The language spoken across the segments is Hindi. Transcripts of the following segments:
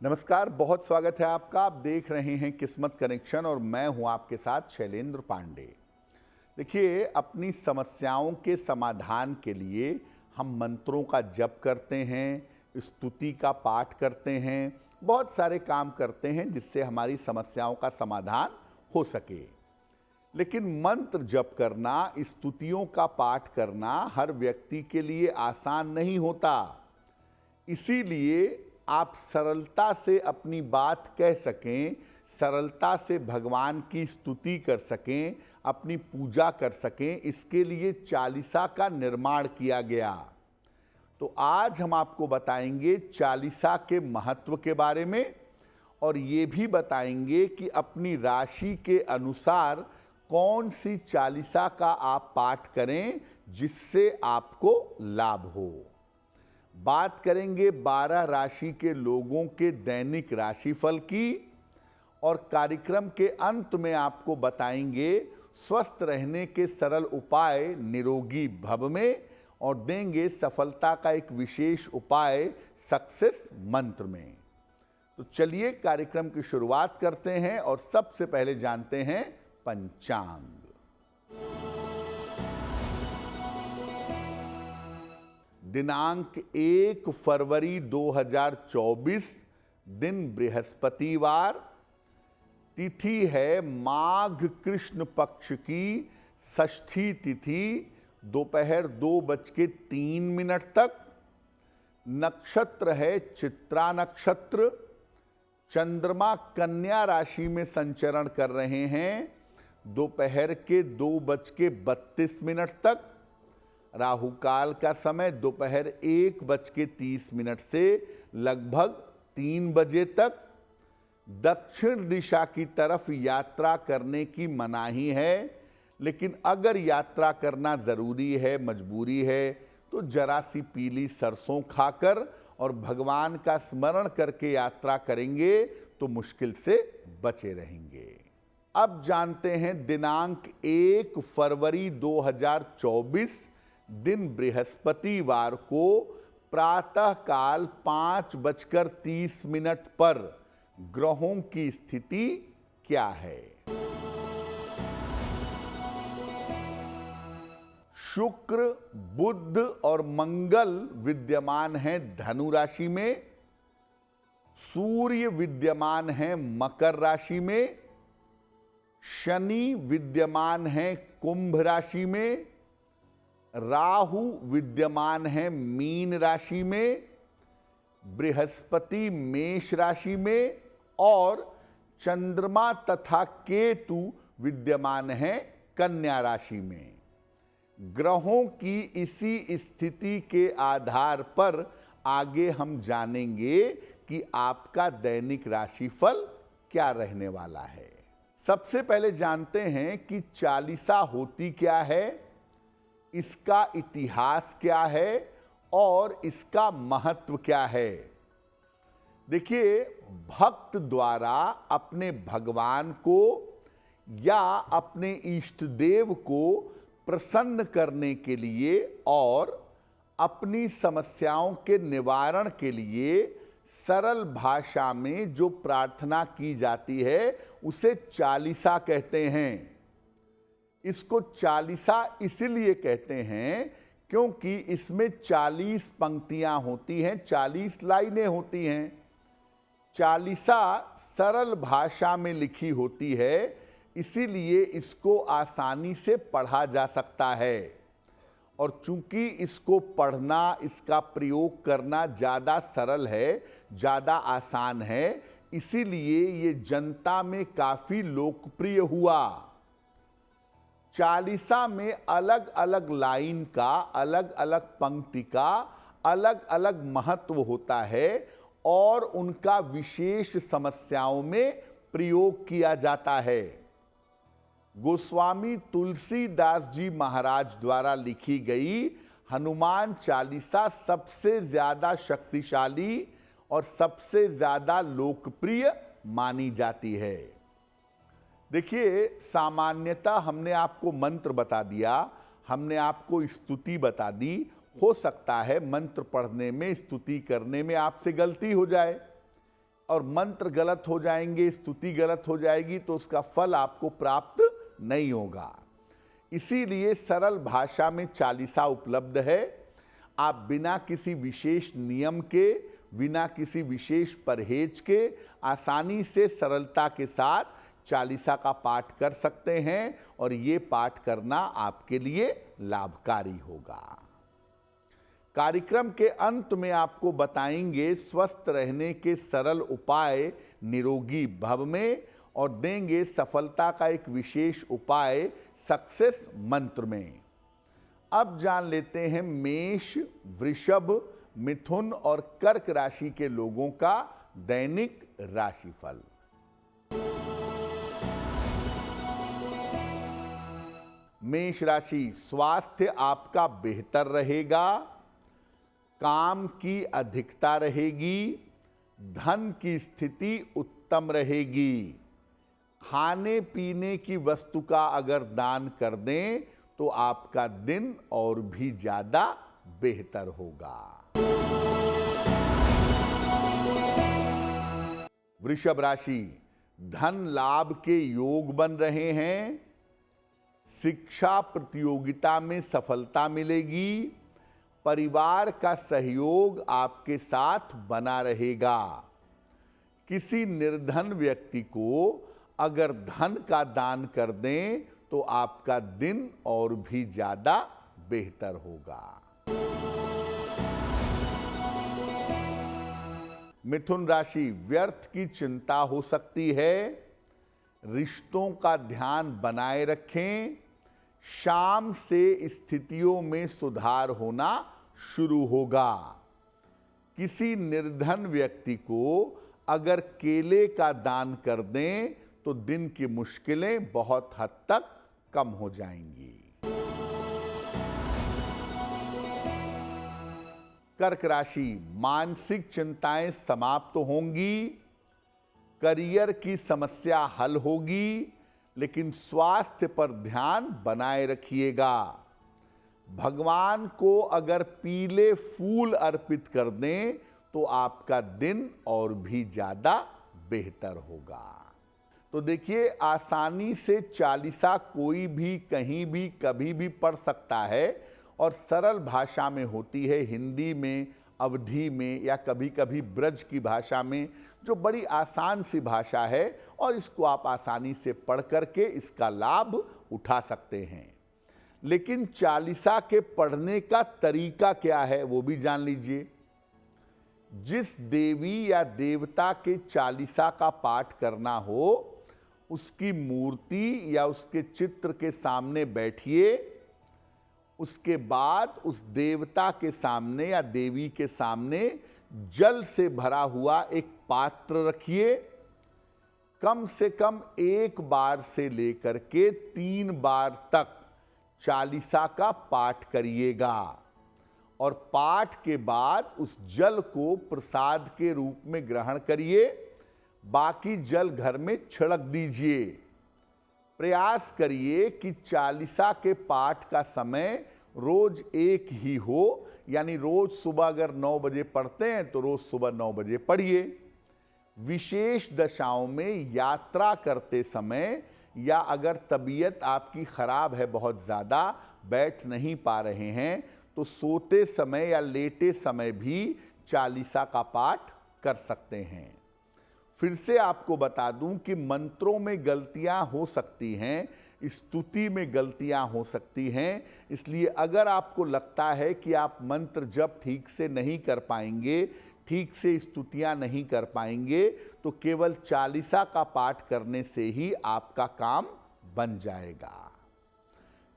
नमस्कार, बहुत स्वागत है आपका। आप देख रहे हैं किस्मत कनेक्शन और मैं हूं आपके साथ शैलेंद्र पांडे। देखिए, अपनी समस्याओं के समाधान के लिए हम मंत्रों का जप करते हैं, स्तुति का पाठ करते हैं, बहुत सारे काम करते हैं जिससे हमारी समस्याओं का समाधान हो सके। लेकिन मंत्र जप करना, स्तुतियों का पाठ करना हर व्यक्ति के लिए आसान नहीं होता। इसीलिए आप सरलता से अपनी बात कह सकें, सरलता से भगवान की स्तुति कर सकें, अपनी पूजा कर सकें, इसके लिए चालीसा का निर्माण किया गया। तो आज हम आपको बताएंगे चालीसा के महत्व के बारे में और ये भी बताएंगे कि अपनी राशि के अनुसार कौन सी चालीसा का आप पाठ करें जिससे आपको लाभ हो। बात करेंगे 12 राशि के लोगों के दैनिक राशिफल की और कार्यक्रम के अंत में आपको बताएंगे स्वस्थ रहने के सरल उपाय निरोगी भव में और देंगे सफलता का एक विशेष उपाय सक्सेस मंत्र में। तो चलिए कार्यक्रम की शुरुआत करते हैं और सबसे पहले जानते हैं पंचांग। दिनांक 1 फरवरी 2024, दिन बृहस्पतिवार, तिथि है माघ कृष्ण पक्ष की षष्ठी तिथि, दोपहर 2:03 तक। नक्षत्र है चित्रा नक्षत्र। चंद्रमा कन्या राशि में संचरण कर रहे हैं दोपहर के 2:32 तक। राहु काल का समय दोपहर 1:30 से लगभग 3 बजे तक। दक्षिण दिशा की तरफ यात्रा करने की मनाही है, लेकिन अगर यात्रा करना जरूरी है, मजबूरी है, तो जरा सी पीली सरसों खाकर और भगवान का स्मरण करके यात्रा करेंगे तो मुश्किल से बचे रहेंगे। अब जानते हैं दिनांक 1 फरवरी 2024, दिन बृहस्पतिवार को प्रातः काल 5:30 पर ग्रहों की स्थिति क्या है। शुक्र, बुध और मंगल विद्यमान हैं धनु राशि में। सूर्य विद्यमान हैं मकर राशि में। शनि विद्यमान हैं कुंभ राशि में। राहु विद्यमान है मीन राशि में। बृहस्पति मेष राशि में और चंद्रमा तथा केतु विद्यमान है कन्या राशि में। ग्रहों की इसी स्थिति के आधार पर आगे हम जानेंगे कि आपका दैनिक राशिफल क्या रहने वाला है। सबसे पहले जानते हैं कि चालीसा होती क्या है, इसका इतिहास क्या है और इसका महत्व क्या है। देखिए, भक्त द्वारा अपने भगवान को या अपने इष्ट देव को प्रसन्न करने के लिए और अपनी समस्याओं के निवारण के लिए सरल भाषा में जो प्रार्थना की जाती है उसे चालीसा कहते हैं। इसको चालीसा इसलिए कहते हैं क्योंकि इसमें 40 पंक्तियां होती हैं, 40 लाइनें होती हैं। चालीसा सरल भाषा में लिखी होती है, इसीलिए इसको आसानी से पढ़ा जा सकता है। और चूंकि इसको पढ़ना, इसका प्रयोग करना ज़्यादा सरल है, ज़्यादा आसान है, इसीलिए ये जनता में काफ़ी लोकप्रिय हुआ। चालीसा में अलग अलग लाइन का, अलग अलग पंक्ति का अलग अलग महत्व होता है और उनका विशेष समस्याओं में प्रयोग किया जाता है। गोस्वामी तुलसीदास जी महाराज द्वारा लिखी गई हनुमान चालीसा सबसे ज्यादा शक्तिशाली और सबसे ज्यादा लोकप्रिय मानी जाती है। देखिए, सामान्यतः हमने आपको मंत्र बता दिया, हमने आपको स्तुति बता दी। हो सकता है मंत्र पढ़ने में, स्तुति करने में आपसे गलती हो जाए, और मंत्र गलत हो जाएंगे, स्तुति गलत हो जाएगी तो उसका फल आपको प्राप्त नहीं होगा। इसीलिए सरल भाषा में चालीसा उपलब्ध है। आप बिना किसी विशेष नियम के, बिना किसी विशेष परहेज के आसानी से सरलता के साथ चालीसा का पाठ कर सकते हैं और ये पाठ करना आपके लिए लाभकारी होगा। कार्यक्रम के अंत में आपको बताएंगे स्वस्थ रहने के सरल उपाय निरोगी भव में और देंगे सफलता का एक विशेष उपाय सक्सेस मंत्र में। अब जान लेते हैं मेष, वृषभ, मिथुन और कर्क राशि के लोगों का दैनिक राशिफल। मेष राशि, स्वास्थ्य आपका बेहतर रहेगा, काम की अधिकता रहेगी, धन की स्थिति उत्तम रहेगी। खाने पीने की वस्तु का अगर दान कर दें तो आपका दिन और भी ज्यादा बेहतर होगा। वृषभ राशि, धन लाभ के योग बन रहे हैं, शिक्षा प्रतियोगिता में सफलता मिलेगी, परिवार का सहयोग आपके साथ बना रहेगा। किसी निर्धन व्यक्ति को अगर धन का दान कर दें तो आपका दिन और भी ज्यादा बेहतर होगा। मिथुन राशि, व्यर्थ की चिंता हो सकती है, रिश्तों का ध्यान बनाए रखें, शाम से स्थितियों में सुधार होना शुरू होगा। किसी निर्धन व्यक्ति को अगर केले का दान कर दें तो दिन की मुश्किलें बहुत हद तक कम हो जाएंगी। कर्क राशि, मानसिक चिंताएं समाप्त होंगी, करियर की समस्या हल होगी, लेकिन स्वास्थ्य पर ध्यान बनाए रखिएगा। भगवान को अगर पीले फूल अर्पित कर दें तो आपका दिन और भी ज्यादा बेहतर होगा। तो देखिए, आसानी से चालीसा कोई भी कहीं भी कभी भी पढ़ सकता है और सरल भाषा में होती है, हिंदी में, अवधी में या कभी कभी ब्रज की भाषा में, जो बड़ी आसान सी भाषा है और इसको आप आसानी से पढ़ करके इसका लाभ उठा सकते हैं। लेकिन चालीसा के पढ़ने का तरीका क्या है वो भी जान लीजिए। जिस देवी या देवता के चालीसा का पाठ करना हो उसकी मूर्ति या उसके चित्र के सामने बैठिए, उसके बाद उस देवता के सामने या देवी के सामने जल से भरा हुआ एक पात्र रखिए। कम से कम 1 बार से लेकर के 3 बार तक चालीसा का पाठ करिएगा और पाठ के बाद उस जल को प्रसाद के रूप में ग्रहण करिए, बाकी जल घर में छिड़क दीजिए। प्रयास करिए कि चालीसा के पाठ का समय रोज एक ही हो, यानी रोज सुबह अगर 9 बजे पढ़ते हैं तो रोज सुबह 9 बजे पढ़िए। विशेष दशाओं में यात्रा करते समय या अगर तबीयत आपकी खराब है, बहुत ज़्यादा बैठ नहीं पा रहे हैं, तो सोते समय या लेटे समय भी चालीसा का पाठ कर सकते हैं। फिर से आपको बता दूं कि मंत्रों में गलतियां हो सकती हैं, स्तुति में गलतियां हो सकती हैं, इसलिए अगर आपको लगता है कि आप मंत्र जप ठीक से नहीं कर पाएंगे, ठीक से स्तुतियां नहीं कर पाएंगे, तो केवल चालीसा का पाठ करने से ही आपका काम बन जाएगा।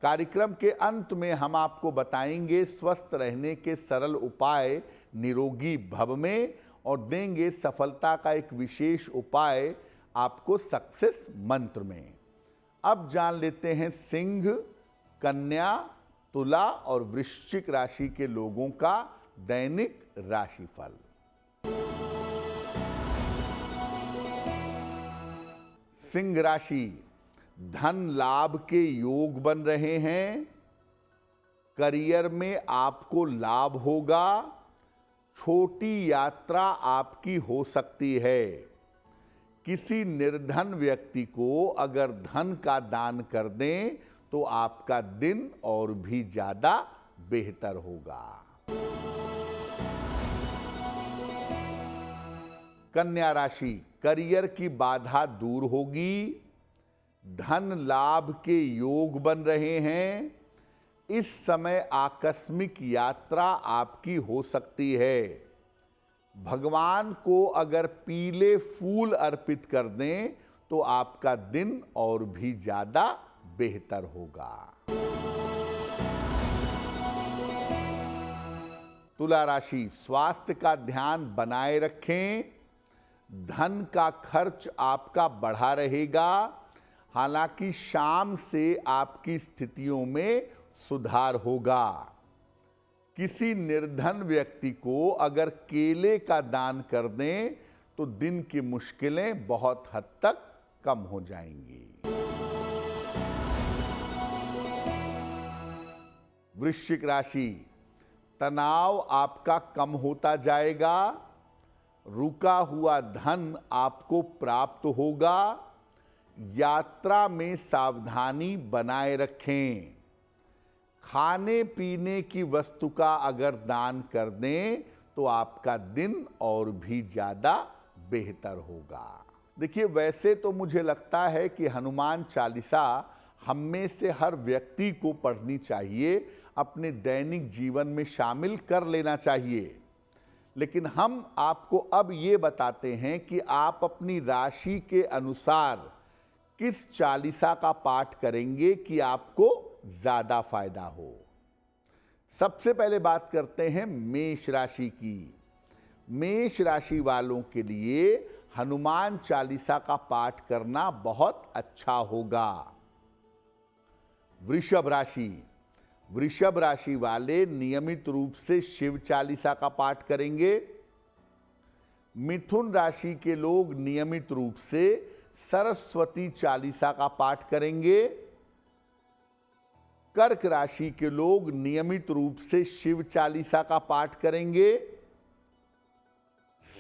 कार्यक्रम के अंत में हम आपको बताएंगे स्वस्थ रहने के सरल उपाय निरोगी भव में और देंगे सफलता का एक विशेष उपाय आपको सक्सेस मंत्र में। अब जान लेते हैं सिंह, कन्या, तुला और वृश्चिक राशि के लोगों का दैनिक राशिफल। सिंह राशि, धन लाभ के योग बन रहे हैं, करियर में आपको लाभ होगा, छोटी यात्रा आपकी हो सकती है। किसी निर्धन व्यक्ति को अगर धन का दान कर दें तो आपका दिन और भी ज्यादा बेहतर होगा। कन्या राशि, करियर की बाधा दूर होगी, धन लाभ के योग बन रहे हैं। इस समय आकस्मिक यात्रा आपकी हो सकती है। भगवान को अगर पीले फूल अर्पित कर दें तो आपका दिन और भी ज्यादा बेहतर होगा। तुला राशि, स्वास्थ्य का ध्यान बनाए रखें। धन का खर्च आपका बढ़ा रहेगा, हालांकि शाम से आपकी स्थितियों में सुधार होगा। किसी निर्धन व्यक्ति को अगर केले का दान कर दें तो दिन की मुश्किलें बहुत हद तक कम हो जाएंगी। वृश्चिक राशि, तनाव आपका कम होता जाएगा, रुका हुआ धन आपको प्राप्त होगा। यात्रा में सावधानी बनाए रखें। खाने पीने की वस्तु का अगर दान कर दें तो आपका दिन और भी ज्यादा बेहतर होगा। देखिए, वैसे तो मुझे लगता है कि हनुमान चालीसा हम में से हर व्यक्ति को पढ़नी चाहिए, अपने दैनिक जीवन में शामिल कर लेना चाहिए। लेकिन हम आपको अब ये बताते हैं कि आप अपनी राशि के अनुसार किस चालीसा का पाठ करेंगे कि आपको ज्यादा फायदा हो। सबसे पहले बात करते हैं मेष राशि की। मेष राशि वालों के लिए हनुमान चालीसा का पाठ करना बहुत अच्छा होगा। वृषभ राशि, वृषभ राशि वाले नियमित रूप से शिव चालीसा का पाठ करेंगे। मिथुन राशि के लोग नियमित रूप से सरस्वती चालीसा का पाठ करेंगे। कर्क राशि के लोग नियमित रूप से शिव चालीसा का पाठ करेंगे।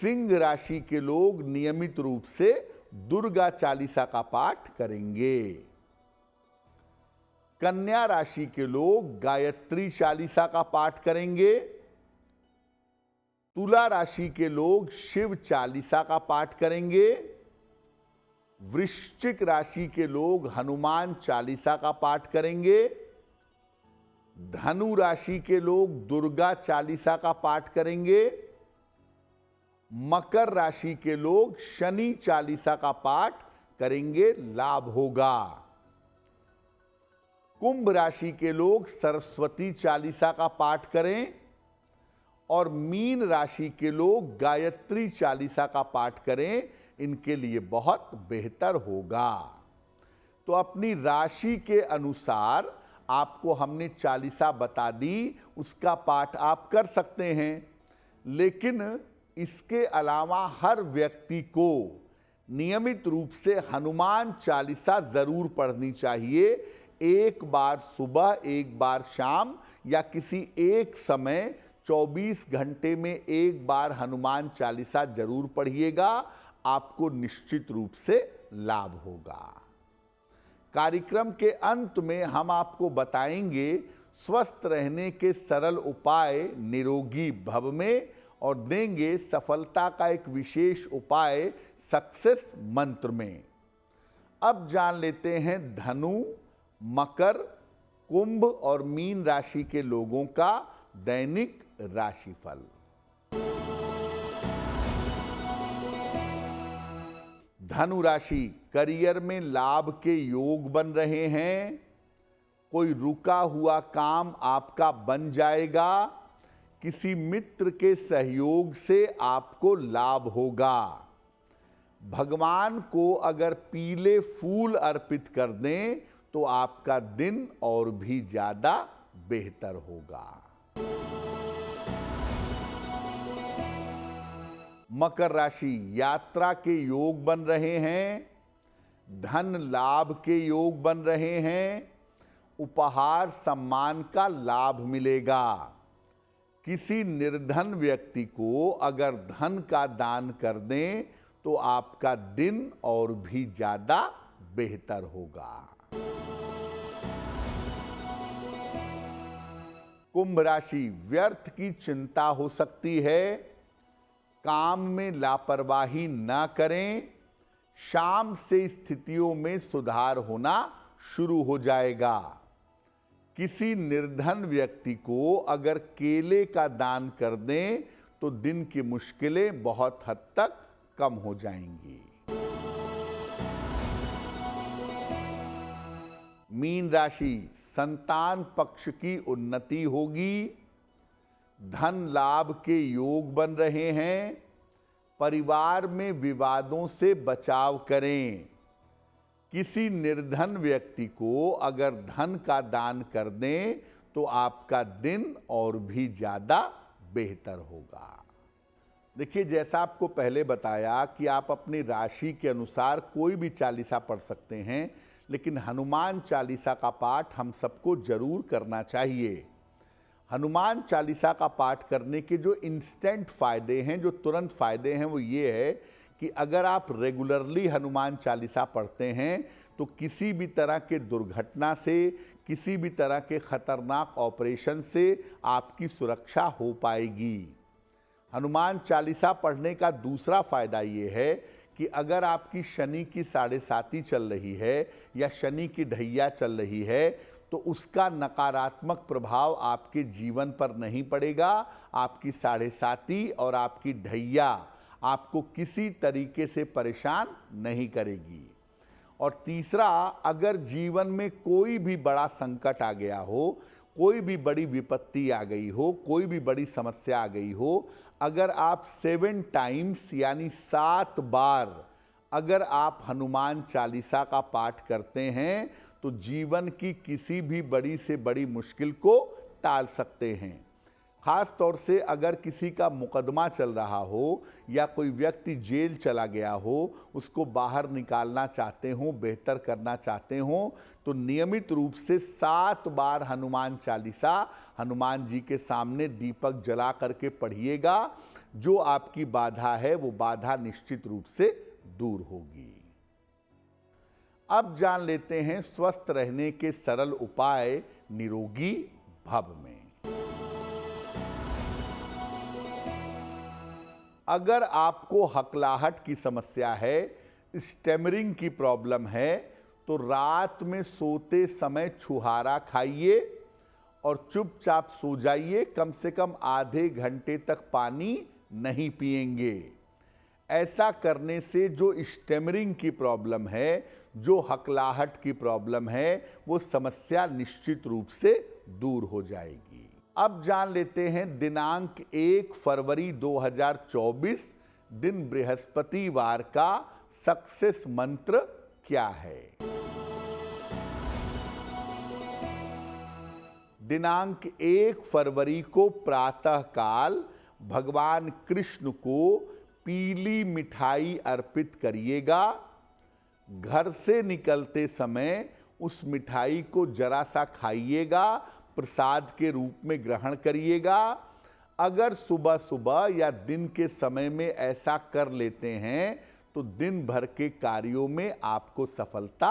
सिंह राशि के लोग नियमित रूप से दुर्गा चालीसा का पाठ करेंगे। कन्या राशि के लोग गायत्री चालीसा का पाठ करेंगे। तुला राशि के लोग शिव चालीसा का पाठ करेंगे। वृश्चिक राशि के लोग हनुमान चालीसा का पाठ करेंगे। धनु राशि के लोग दुर्गा चालीसा का पाठ करेंगे। मकर राशि के लोग शनि चालीसा का पाठ करेंगे, लाभ होगा। कुंभ राशि के लोग सरस्वती चालीसा का पाठ करें और मीन राशि के लोग गायत्री चालीसा का पाठ करें, इनके लिए बहुत बेहतर होगा। तो अपनी राशि के अनुसार आपको हमने चालीसा बता दी, उसका पाठ आप कर सकते हैं। लेकिन इसके अलावा हर व्यक्ति को नियमित रूप से हनुमान चालीसा जरूर पढ़नी चाहिए। एक बार सुबह, एक बार शाम या किसी एक समय 24 घंटे में एक बार हनुमान चालीसा जरूर पढ़िएगा, आपको निश्चित रूप से लाभ होगा। कार्यक्रम के अंत में हम आपको बताएंगे स्वस्थ रहने के सरल उपाय निरोगी भव में और देंगे सफलता का एक विशेष उपाय सक्सेस मंत्र में। अब जान लेते हैं धनु, मकर, कुंभ और मीन राशि के लोगों का दैनिक राशिफल। धनु राशि, करियर में लाभ के योग बन रहे हैं। कोई रुका हुआ काम आपका बन जाएगा। किसी मित्र के सहयोग से आपको लाभ होगा। भगवान को अगर पीले फूल अर्पित कर दें तो आपका दिन और भी ज्यादा बेहतर होगा। मकर राशि, यात्रा के योग बन रहे हैं। धन लाभ के योग बन रहे हैं। उपहार सम्मान का लाभ मिलेगा। किसी निर्धन व्यक्ति को अगर धन का दान कर दें तो आपका दिन और भी ज्यादा बेहतर होगा। कुंभ राशि, व्यर्थ की चिंता हो सकती है, काम में लापरवाही न करें, शाम से स्थितियों में सुधार होना शुरू हो जाएगा। किसी निर्धन व्यक्ति को अगर केले का दान कर दें तो दिन की मुश्किलें बहुत हद तक कम हो जाएंगी। मीन राशि, संतान पक्ष की उन्नति होगी, धन लाभ के योग बन रहे हैं, परिवार में विवादों से बचाव करें। किसी निर्धन व्यक्ति को अगर धन का दान कर दें तो आपका दिन और भी ज्यादा बेहतर होगा। देखिए, जैसा आपको पहले बताया कि आप अपनी राशि के अनुसार कोई भी चालीसा पढ़ सकते हैं, लेकिन हनुमान चालीसा का पाठ हम सबको जरूर करना चाहिए। हनुमान चालीसा का पाठ करने के जो इंस्टेंट फायदे हैं, जो तुरंत फायदे हैं, वो ये है कि अगर आप रेगुलरली हनुमान चालीसा पढ़ते हैं तो किसी भी तरह के दुर्घटना से, किसी भी तरह के खतरनाक ऑपरेशन से आपकी सुरक्षा हो पाएगी। हनुमान चालीसा पढ़ने का दूसरा फायदा ये है कि अगर आपकी शनि की 7.5 चल रही है या शनि की ढैया चल रही है तो उसका नकारात्मक प्रभाव आपके जीवन पर नहीं पड़ेगा। आपकी 7.5 और आपकी ढैया आपको किसी तरीके से परेशान नहीं करेगी। और तीसरा, अगर जीवन में कोई भी बड़ा संकट आ गया हो, कोई भी बड़ी विपत्ति आ गई हो, कोई भी बड़ी समस्या आ गई हो, अगर आप 7 टाइम्स यानी 7 बार अगर आप हनुमान चालीसा का पाठ करते हैं तो जीवन की किसी भी बड़ी से बड़ी मुश्किल को टाल सकते हैं। खास तौर से अगर किसी का मुकदमा चल रहा हो या कोई व्यक्ति जेल चला गया हो, उसको बाहर निकालना चाहते हो, बेहतर करना चाहते हो, तो नियमित रूप से 7 बार हनुमान चालीसा हनुमान जी के सामने दीपक जला करके पढ़िएगा। जो आपकी बाधा है वो बाधा निश्चित रूप से दूर होगी। अब जान लेते हैं स्वस्थ रहने के सरल उपाय निरोगी भव में। अगर आपको हकलाहट की समस्या है, स्टैमरिंग की प्रॉब्लम है, तो रात में सोते समय छुहारा खाइए और चुपचाप सो जाइए। कम से कम आधे घंटे तक पानी नहीं पिएंगे। ऐसा करने से जो स्टैमरिंग की प्रॉब्लम है, जो हकलाहट की प्रॉब्लम है, वो समस्या निश्चित रूप से दूर हो जाएगी। अब जान लेते हैं दिनांक 1 फरवरी 2024 दिन बृहस्पतिवार का सक्सेस मंत्र क्या है। दिनांक 1 फरवरी को प्रातः काल भगवान कृष्ण को पीली मिठाई अर्पित करिएगा। घर से निकलते समय उस मिठाई को जरा सा खाइएगा, प्रसाद के रूप में ग्रहण करिएगा। अगर सुबह सुबह या दिन के समय में ऐसा कर लेते हैं तो दिन भर के कार्यों में आपको सफलता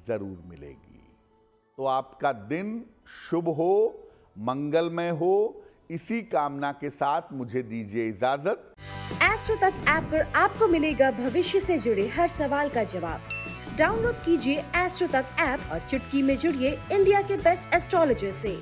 जरूर मिलेगी। तो आपका दिन शुभ हो, मंगलमय हो, इसी कामना के साथ मुझे दीजिए इजाजत। एस्ट्रो तक ऐप पर आपको मिलेगा भविष्य से जुड़े हर सवाल का जवाब। डाउनलोड कीजिए एस्ट्रो तक ऐप और चुटकी में जुड़िए इंडिया के बेस्ट एस्ट्रोलॉजर से।